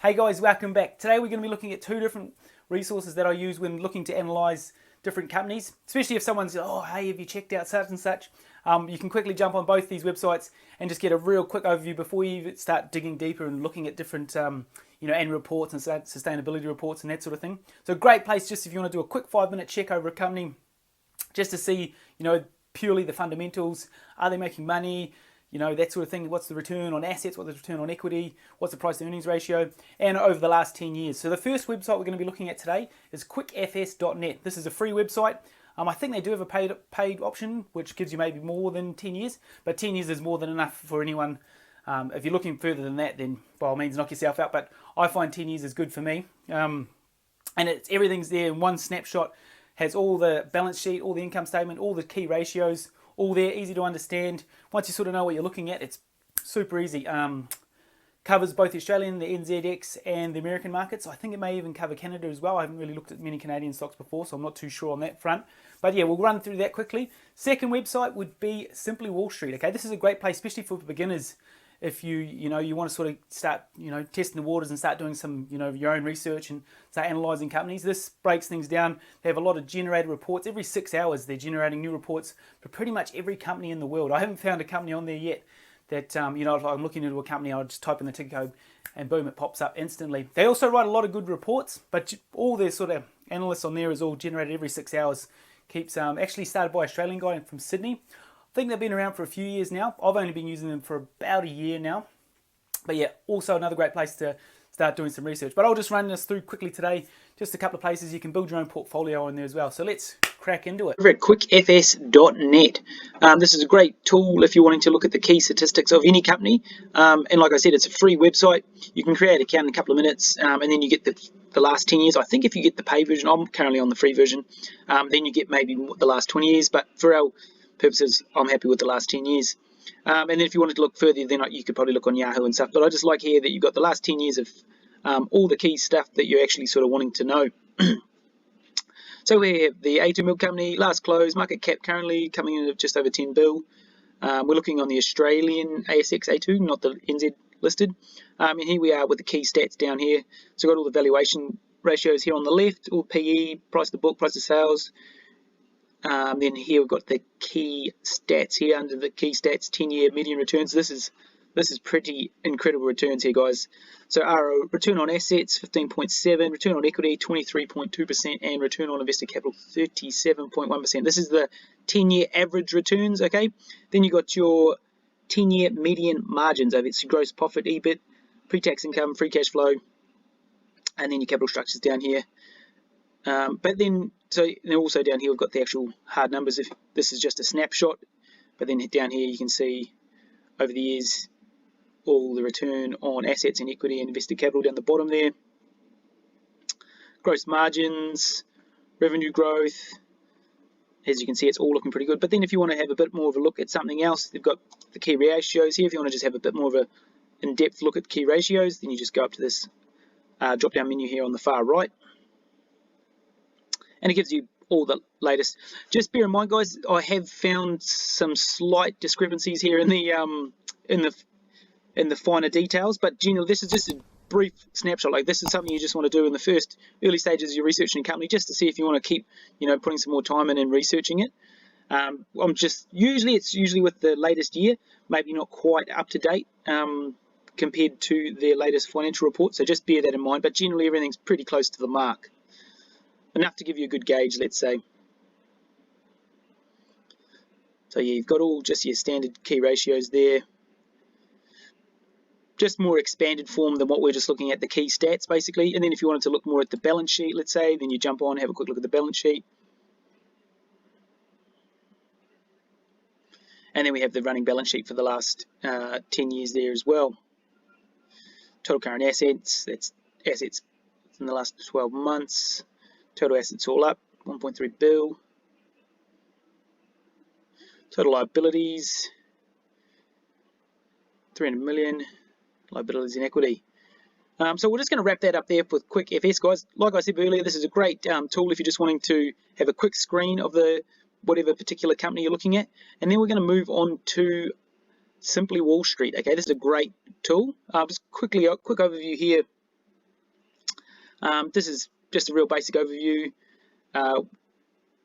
Hey guys, welcome back. Today we're going to be looking at two different resources that I use when looking to analyze different companies, especially if someone's, oh, hey, have you checked out such and such? You can quickly jump on both these websites and just get a real quick overview before you even start digging deeper and looking at different annual reports and sustainability reports and that sort of thing. So great place just if you want to do a quick 5-minute check over a company just to see, purely the fundamentals. Are they making money? That sort of thing. What's the return on assets? What's the return on equity? What's the price to earnings ratio? And over the last 10 years. So the first website we're going to be looking at today is quickfs.net. This is a free website. I think they do have a paid option, which gives you maybe more than 10 years. But 10 years is more than enough for anyone. If you're looking further than that, then by all means knock yourself out. But I find 10 years is good for me. And everything's there in one snapshot. Has all the balance sheet, all the income statement, all the key ratios, all there, easy to understand. Once you sort of know what you're looking at, it's super easy. Covers both the Australian, the NZX, and the American markets. I think it may even cover Canada as well. I haven't really looked at many Canadian stocks before, so I'm not too sure on that front. But yeah, we'll run through that quickly. Second website would be Simply Wall Street. Okay, this is a great place, especially for beginners. If you want to sort of start testing the waters and start doing some your own research and start analysing companies, this breaks things down. They have a lot of generated reports every 6 hours. They're generating new reports for pretty much every company in the world. I haven't found a company on there yet that if I'm looking into a company, I'll just type in the ticker code and boom, it pops up instantly. They also write a lot of good reports, but all their sort of analysts on there is all generated every 6 hours. Keeps actually started by an Australian guy from Sydney. I think they've been around for a few years now. I've only been using them for about a year now. But yeah, also another great place to start doing some research. But I'll just run this through quickly today. Just a couple of places you can build your own portfolio on there as well. So let's crack into it. Over at quickfs.net. This is a great tool if you're wanting to look at the key statistics of any company. And like I said, it's a free website. You can create an account in a couple of minutes, and then you get the last 10 years. I think if you get the paid version, I'm currently on the free version, then you get maybe the last 20 years. But for our purposes, I'm happy with the last 10 years. And then if you wanted to look further, then you could probably look on Yahoo and stuff. But I just like here that you've got the last 10 years of all the key stuff that you're actually sort of wanting to know. So we have the A2M milk company, last close, market cap currently coming in at just over 10 bill. We're looking on the Australian ASX A2, not the NZ listed. And here we are with the key stats down here. So we've got all the valuation ratios here on the left, all PE, price to book, price to sales. Then here we've got the key stats here under the key stats, 10-year median returns. This is pretty incredible returns here, guys. So our return on assets, 15.7, return on equity, 23.2%, and return on invested capital, 37.1%. This is the 10-year average returns, okay? Then you got your 10-year median margins over its gross profit, EBIT, pre-tax income, free cash flow, and then your capital structures down here. But then also down here we've got the actual hard numbers. If this is just a snapshot, but then down here you can see over the years all the return on assets and equity and invested capital down the bottom there. Gross margins, revenue growth. As you can see, it's all looking pretty good. But then if you want to have a bit more of a look at something else, they've got the key ratios here. If you want to just have a bit more of a in-depth look at key ratios, then you just go up to this drop-down menu here on the far right. And it gives you all the latest. Just bear in mind, guys, I have found some slight discrepancies here in the finer details, but generally this is just a brief snapshot. Like, this is something you just want to do in the first early stages of your researching a company, just to see if you want to keep putting some more time in and researching it. It's usually with the latest year, maybe not quite up to date compared to their latest financial report, so just bear that in mind. But generally everything's pretty close to the mark, enough to give you a good gauge, let's say. So yeah, you've got all just your standard key ratios there. Just more expanded form than what we're just looking at, the key stats basically. And then if you wanted to look more at the balance sheet, let's say, then you jump on, have a quick look at the balance sheet. And then we have the running balance sheet for the last 10 years there as well. Total current assets, that's assets in the last 12 months. Total assets all up, 1.3 bill. Total liabilities, 300 million. Liabilities and equity. So we're just going to wrap that up there with Quick FS, guys. Like I said earlier, this is a great tool if you're just wanting to have a quick screen of whatever particular company you're looking at. And then we're going to move on to Simply Wall Street. Okay, this is a great tool. Just quick overview here This is just a real basic overview.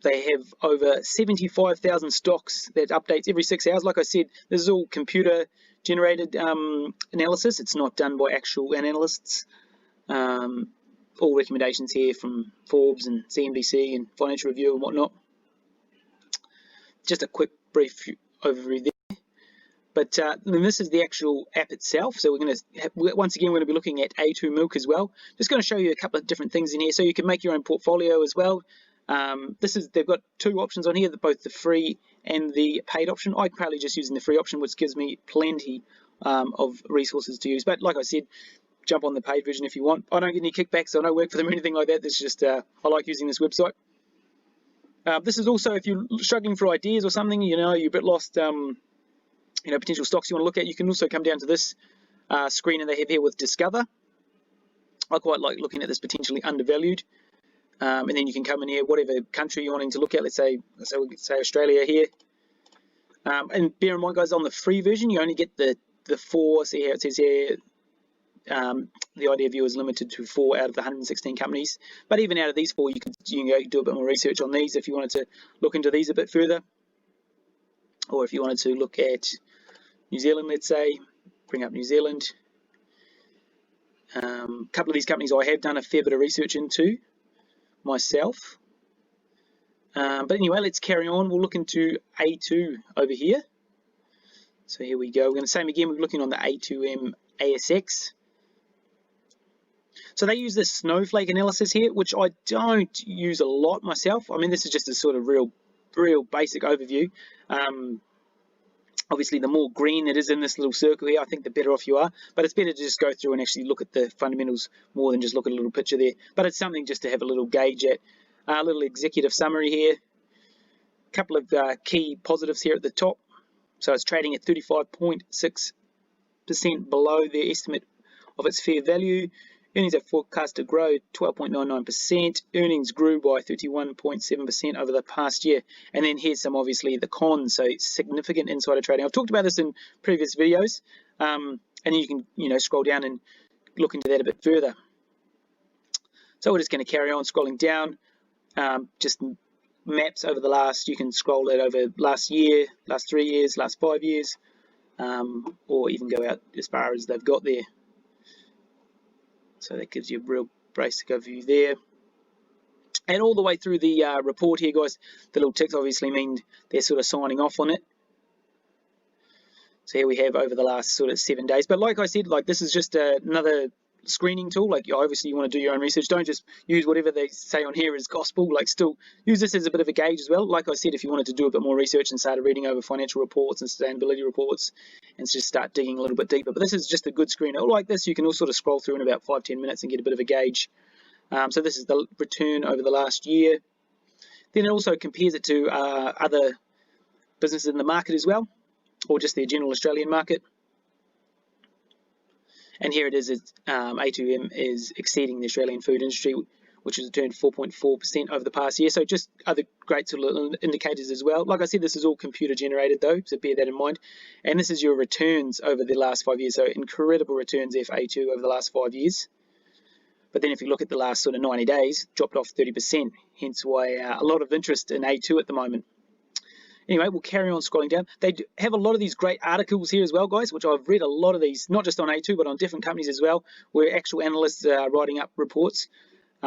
They have over 75,000 stocks that updates every 6 hours. Like I said, this is all computer generated analysis. It's not done by actual analysts. All recommendations here from Forbes and CNBC and Financial Review and whatnot. Just a quick brief overview there. But then this is the actual app itself. So we're going to, once again, we're going to be looking at A2 Milk as well. Just going to show you a couple of different things in here so you can make your own portfolio as well. They've got two options on here, both the free and the paid option. I'm probably just using the free option, which gives me plenty of resources to use. But like I said, jump on the paid version if you want. I don't get any kickbacks, so I don't work for them or anything like that. This is just, I like using this website. This is also, if you're struggling for ideas or something, you're a bit lost, potential stocks you want to look at, you can also come down to this screen that they have here with Discover. I quite like looking at this potentially undervalued. And then you can come in here, whatever country you're wanting to look at. Let's say we could say Australia here. And bear in mind, guys, on the free version, you only get the 4. See how it says here, the idea view is limited to 4 out of the 116 companies. But even out of these 4, you can go do a bit more research on these if you wanted to look into these a bit further. Or if you wanted to look at New Zealand, let's say, bring up New Zealand. A couple of these companies I have done a fair bit of research into myself. But anyway, let's carry on. We'll look into A2 over here. So here we go. We're going to same again. We're looking on the A2M ASX. So they use this snowflake analysis here, which I don't use a lot myself. I mean, this is just a sort of real basic overview. Obviously, the more green it is in this little circle here, I think the better off you are. But it's better to just go through and actually look at the fundamentals more than just look at a little picture there. But it's something just to have a little gauge at. A little executive summary here. A couple of key positives here at the top. So it's trading at 35.6% below their estimate of its fair value. Earnings are forecast to grow 12.99%. Earnings grew by 31.7% over the past year. And then here's some, obviously, the cons. So significant insider trading. I've talked about this in previous videos. And then you can, scroll down and look into that a bit further. So we're just going to carry on scrolling down. Just maps over the last, you can scroll it over last year, last 3 years, last 5 years, or even go out as far as they've got there. So that gives you a real basic overview there. And all the way through the report here, guys, the little ticks obviously mean they're sort of signing off on it. So here we have over the last sort of 7 days. But like I said, this is just another screening tool. Obviously you want to do your own research. Don't just use whatever they say on here as gospel. Still use this as a bit of a gauge as well. Like I said, if you wanted to do a bit more research and started reading over financial reports and sustainability reports and just start digging a little bit deeper. But this is just a good screener. Like this, you can all sort of scroll through in about 5-10 minutes and get a bit of a gauge. So this is the return over the last year. Then it also compares it to other businesses in the market as well, or just the general Australian market. And here it is, A2M is exceeding the Australian food industry, which has returned 4.4% over the past year. So just other great sort of indicators as well. Like I said, this is all computer generated though, so bear that in mind. And this is your returns over the last 5 years. So incredible returns there for A2 over the last 5 years. But then if you look at the last sort of 90 days, dropped off 30%, hence why a lot of interest in A2 at the moment. Anyway, we'll carry on scrolling down. They have a lot of these great articles here as well, guys, which I've read a lot of these, not just on A2, but on different companies as well, where actual analysts are writing up reports.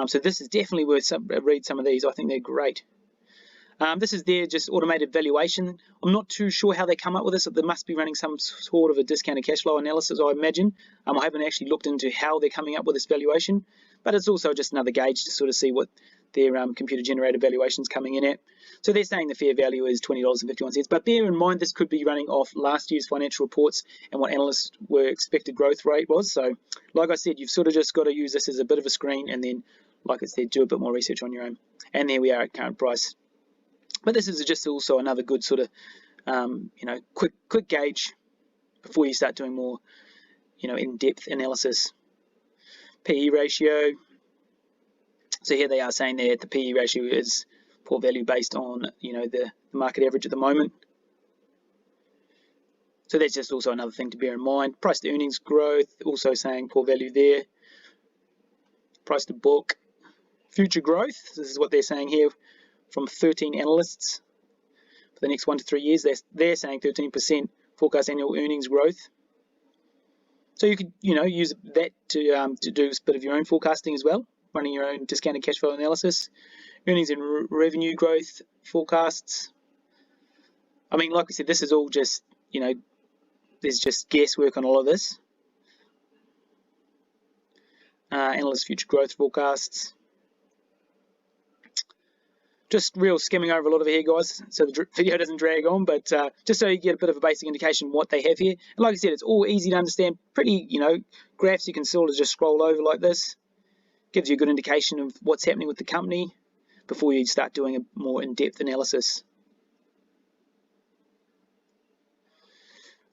So this is definitely worth read some of these. I think they're great. This is their just automated valuation. I'm not too sure how they come up with this. They must be running some sort of a discounted cash flow analysis, I imagine. I haven't actually looked into how they're coming up with this valuation, but it's also just another gauge to sort of see what their computer-generated valuations coming in at. So they're saying the fair value is $20.51. But bear in mind, this could be running off last year's financial reports and what analysts were expected growth rate was. So like I said, you've sort of just got to use this as a bit of a screen and then, like I said, do a bit more research on your own. And there we are at current price. But this is just also another good sort of, quick gauge before you start doing more, in-depth analysis. PE ratio. So here they are saying that the PE ratio is poor value based on, the market average at the moment. So that's just also another thing to bear in mind. Price to earnings growth, also saying poor value there. price to book, future growth. This is what they're saying here from 13 analysts for the next 1 to 3 years. They're saying 13% forecast annual earnings growth. So you could, use that to do a bit of your own forecasting as well, running your own discounted cash flow analysis, earnings and revenue growth forecasts. I mean, like I said, this is all just, there's just guesswork on all of this. Analyst future growth forecasts. Just real skimming over a lot of it here, guys, so the video doesn't drag on, but just so you get a bit of a basic indication what they have here. And like I said, it's all easy to understand, pretty, graphs you can sort of just scroll over like this. Gives you a good indication of what's happening with the company before you start doing a more in-depth analysis.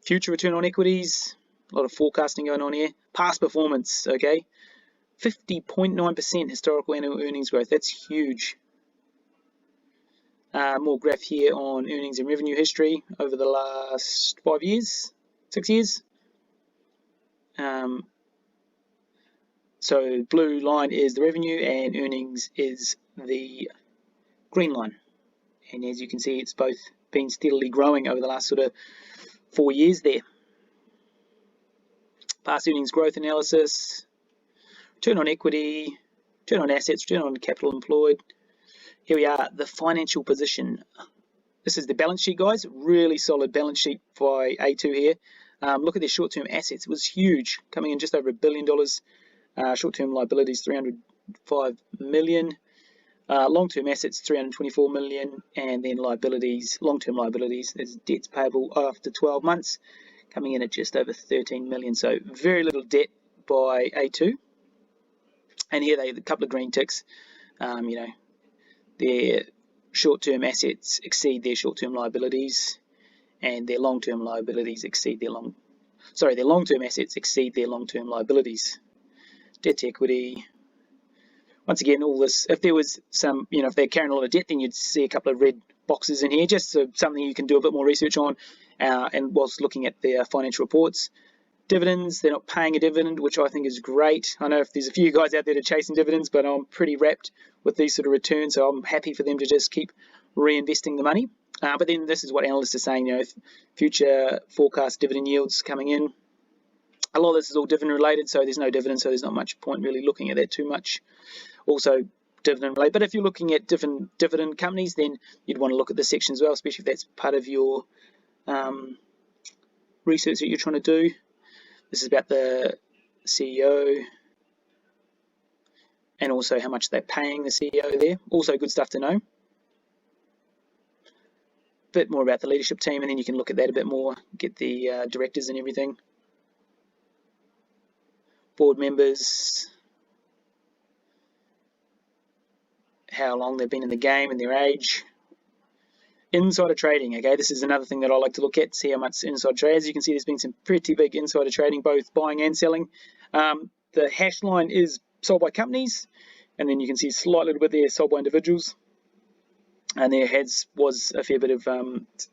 Future return on equities, a lot of forecasting going on here. Past performance, okay, 50.9% historical annual earnings growth. That's huge. More graph here on earnings and revenue history over the last 5 years, 6 years. So blue line is the revenue and earnings is the green line. And as you can see, it's both been steadily growing over the last sort of 4 years there. Past earnings growth analysis, return on equity, return on assets, return on capital employed. Here we are, the financial position. This is the balance sheet, guys. Really solid balance sheet by A2 here. Look at their short-term assets. It was huge, coming in just over $1 billion. Short-term liabilities, $305 million. Long-term assets, $324 million. And then liabilities, long-term liabilities, there's debts payable after 12 months, coming in at just over $13 million. So very little debt by A2. And here a couple of green ticks. Their short-term assets exceed their short-term liabilities, and their long-term liabilities exceed their their long-term assets exceed their long-term liabilities. Debt to equity. Once again, all this, if there was some, if they're carrying a lot of debt, then you'd see a couple of red boxes in here, just so something you can do a bit more research on, and whilst looking at their financial reports. Dividends, they're not paying a dividend, which I think is great. I know if there's a few guys out there that are chasing dividends, but I'm pretty wrapped with these sort of returns, so I'm happy for them to just keep reinvesting the money. But then this is what analysts are saying, future forecast dividend yields coming in. A lot of this is all dividend related, so there's no dividend, so there's not much point really looking at that too much. Also dividend related, but if you're looking at different dividend companies, then you'd want to look at this section as well, especially if that's part of your research that you're trying to do. This is about the CEO and also how much they're paying the CEO there. Also good stuff to know. Bit more about the leadership team, and then you can look at that a bit more, get the directors and everything. Board members, how long they've been in the game and their age. Insider trading, okay, this is another thing that I like to look at, see how much insider trade. As you can see, there's been some pretty big insider trading, both buying and selling. The hash line is sold by companies, and then you can see a slight little bit there sold by individuals. And there was a fair bit of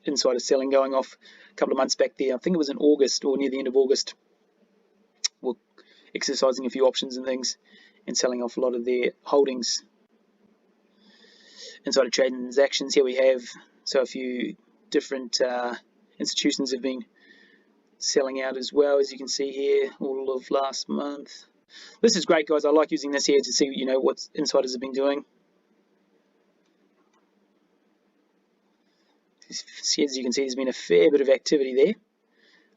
insider selling going off a couple of months back there. I think it was in August or near the end of August. We're exercising a few options and things and selling off a lot of their holdings. Insider transactions, here we have, so a few different institutions have been selling out as well, as you can see here, all of last month. This is great, guys. I like using this here to see, what insiders have been doing. As you can see, there's been a fair bit of activity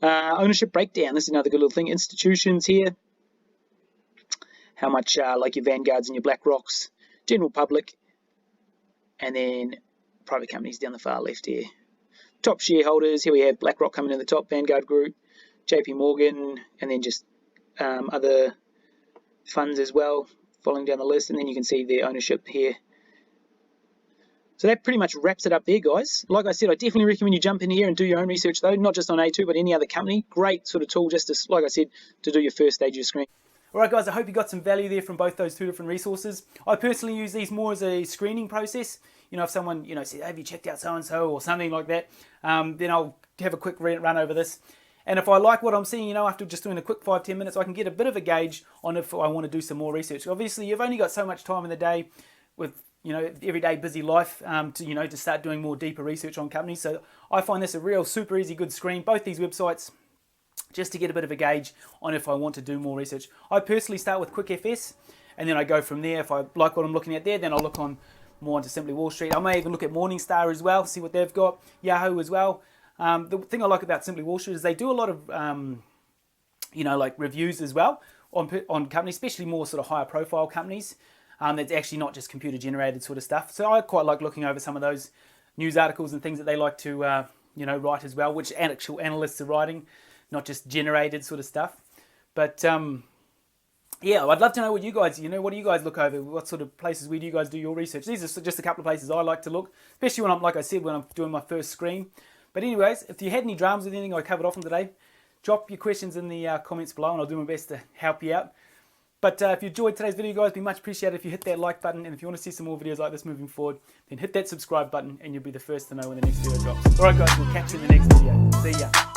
there. Ownership breakdown, this is another good little thing. Institutions here, how much like your Vanguards and your BlackRocks, general public, and then private companies down the far left here. Top shareholders, here we have BlackRock coming in the top, Vanguard Group, JP Morgan, and then just other funds as well following down the list, and then you can see their ownership here. So that pretty much wraps it up there, guys. Like I said, I definitely recommend you jump in here and do your own research though, not just on A2 but any other company. Great sort of tool just to, like I said, to do your first stage of your screen. Alright guys, I hope you got some value there from both those two different resources. I personally use these more as a screening process. If someone, says, have you checked out so-and-so or something like that, then I'll have a quick run over this. And if I like what I'm seeing, you know, after just doing a quick 5-10 minutes, I can get a bit of a gauge on if I want to do some more research. Obviously, you've only got so much time in the day with, you know, everyday busy life to, you know, to start doing more deeper research on companies. So I find this a real super easy, good screen, both these websites, just to get a bit of a gauge on if I want to do more research. I personally start with Quick FS, and then I go from there. If I like what I'm looking at there, then I'll look on more into Simply Wall Street. I may even look at Morningstar as well, see what they've got, Yahoo as well. The thing I like about Simply Wall Street is they do a lot of, you know, like reviews as well on companies, especially more sort of higher profile companies. That's actually not just computer generated sort of stuff. So I quite like looking over some of those news articles and things that they like to, you know, write as well, which actual analysts are writing, not just generated sort of stuff. But yeah, I'd love to know what you guys, you know, what do you guys look over? What sort of places, where do you guys do your research? These are just a couple of places I like to look, especially when I'm, like I said, when I'm doing my first screen. But anyways, if you had any dramas with anything I covered off on today, drop your questions in the comments below and I'll do my best to help you out. But if you enjoyed today's video, guys, it'd be much appreciated if you hit that like button. And if you want to see some more videos like this moving forward, then hit that subscribe button and you'll be the first to know when the next video drops. Alright guys, we'll catch you in the next video. See ya.